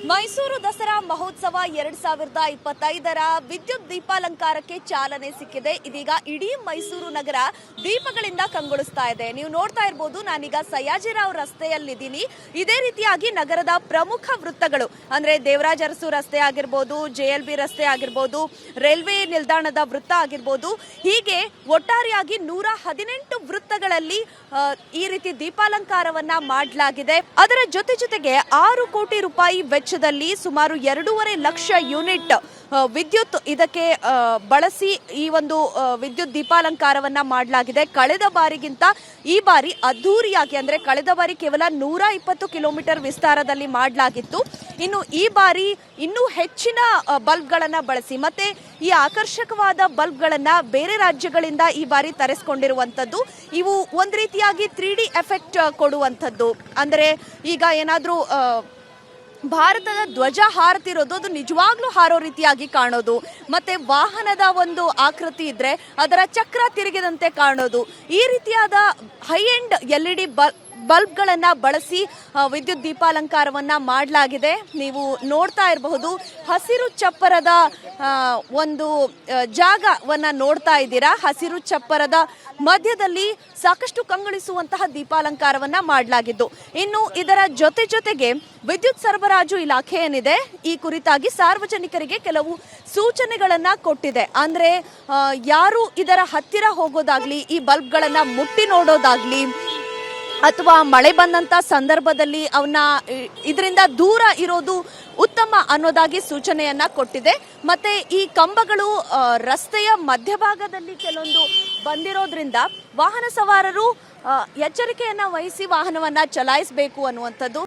ಮೈಸೂರು ದಸರಾ ಮಹೋತ್ಸವ 2025ರ ವಿದ್ಯುತ್ ದೀಪಾಲಂಕಾರಕ್ಕೆ ಚಾಲನೆ ಸಿಕ್ಕಿದೆ. ಇದೀಗ ಇಡೀ ಮೈಸೂರು ನಗರ ದೀಪಗಳಿಂದ ಕಂಗೊಳಿಸ್ತಾ ಇದೆ. ನೀವು ನೋಡ್ತಾ ಇರಬಹುದು, ನಾನೀಗ ಸಯ್ಯಾಜಿರಾವ್ ರಸ್ತೆಯಲ್ಲಿದ್ದೀನಿ. ಇದೇ ರೀತಿಯಾಗಿ ನಗರದ ಪ್ರಮುಖ ವೃತ್ತಗಳು ಅಂದ್ರೆ ದೇವರಾಜ ಅರಸು ರಸ್ತೆ ಆಗಿರ್ಬೋದು, JLB ರಸ್ತೆ ಆಗಿರ್ಬೋದು, ರೈಲ್ವೆ ನಿಲ್ದಾಣದ ವೃತ್ತ ಆಗಿರ್ಬೋದು, ಹೀಗೆ ಒಟ್ಟಾರೆಯಾಗಿ 118 ವೃತ್ತಗಳಲ್ಲಿ ಈ ರೀತಿ ದೀಪಾಲಂಕಾರವನ್ನ ಮಾಡಲಾಗಿದೆ. ಅದರ ಜೊತೆಗೆ 6 ಕೋಟಿ ರೂಪಾಯಿ ವೆಚ್ಚದಲ್ಲಿ ಸುಮಾರು 2.5 ಲಕ್ಷ ಯೂನಿಟ್ ವಿದ್ಯುತ್ ಇದಕ್ಕೆ ಬಳಸಿ ಈ ಒಂದು ವಿದ್ಯುತ್ ದೀಪಾಲಂಕಾರವನ್ನ ಮಾಡಲಾಗಿದೆ. ಕಳೆದ ಬಾರಿಗಿಂತ ಈ ಬಾರಿ ಅದ್ದೂರಿಯಾಗಿ, ಅಂದ್ರೆ ಕಳೆದ ಬಾರಿ ಕೇವಲ 120 ಕಿಲೋಮೀಟರ್ ವಿಸ್ತಾರದಲ್ಲಿ ಮಾಡಲಾಗಿತ್ತು. ಇನ್ನು ಈ ಬಾರಿ ಇನ್ನೂ ಹೆಚ್ಚಿನ ಬಲ್ಬ್ಗಳನ್ನ ಬಳಸಿ, ಮತ್ತೆ ಈ ಆಕರ್ಷಕವಾದ ಬಲ್ಬ್ಗಳನ್ನ ಬೇರೆ ರಾಜ್ಯಗಳಿಂದ ಈ ಬಾರಿ ತರಿಸಿಕೊಂಡಿರುವಂತದ್ದು. ಇವು ಒಂದ್ ರೀತಿಯಾಗಿ 3D ಎಫೆಕ್ಟ್ ಕೊಡುವಂಥದ್ದು. ಅಂದ್ರೆ ಈಗ ಏನಾದ್ರೂ ಭಾರತದ ಧ್ವಜ ಹಾರತಿರೋದು ಅದು ನಿಜವಾಗ್ಲೂ ಹಾರೋ ರೀತಿಯಾಗಿ ಕಾಣೋದು, ಮತ್ತೆ ವಾಹನದ ಒಂದು ಆಕೃತಿ ಇದ್ರೆ ಅದರ ಚಕ್ರ ತಿರುಗಿದಂತೆ ಕಾಣೋದು, ಈ ರೀತಿಯಾದ ಹೈ ಎಂಡ್ LED ಬಲ್ಬ್ಗಳನ್ನ ಬಳಸಿ ವಿದ್ಯುತ್ ದೀಪಾಲಂಕಾರವನ್ನ ಮಾಡಲಾಗಿದೆ. ನೀವು ನೋಡ್ತಾ ಇರಬಹುದು, ಹಸಿರು ಚಪ್ಪರದ ಒಂದು ಜಾಗವನ್ನ ನೋಡ್ತಾ ಇದ್ದೀರಾ. ಹಸಿರು ಚಪ್ಪರದ ಮಧ್ಯದಲ್ಲಿ ಸಾಕಷ್ಟು ಕಂಗೊಳಿಸುವಂತಹ ದೀಪಾಲಂಕಾರವನ್ನ ಮಾಡಲಾಗಿದ್ದು, ಇನ್ನು ಇದರ ಜೊತೆಗೆ ವಿದ್ಯುತ್ ಸರಬರಾಜು ಇಲಾಖೆ ಏನಿದೆ ಈ ಕುರಿತಾಗಿ ಸಾರ್ವಜನಿಕರಿಗೆ ಕೆಲವು ಸೂಚನೆಗಳನ್ನ ಕೊಟ್ಟಿದೆ. ಅಂದ್ರೆ ಯಾರು ಇದರ ಹತ್ತಿರ ಹೋಗೋದಾಗ್ಲಿ, ಈ ಬಲ್ಬ್ಗಳನ್ನ ಮುಟ್ಟಿ ನೋಡೋದಾಗ್ಲಿ, ಅಥವಾ ಮಳೆ ಬಂದಂತ ಸಂದರ್ಭದಲ್ಲಿ ಅವನ್ನ ಇದರಿಂದ ದೂರ ಇರೋದು ಉತ್ತಮ ಅನ್ನೋದಾಗಿ ಸೂಚನೆಯನ್ನ ಕೊಟ್ಟಿದೆ. ಮತ್ತೆ ಈ ಕಂಬಗಳು ರಸ್ತೆಯ ಮಧ್ಯಭಾಗದಲ್ಲಿ ಕೆಲವೊಂದು ಬಂದಿರೋದ್ರಿಂದ ವಾಹನ ಸವಾರರು ಎಚ್ಚರಿಕೆಯನ್ನ ವಹಿಸಿ ವಾಹನವನ್ನ ಚಲಾಯಿಸಬೇಕು ಅನ್ನುವಂಥದ್ದು.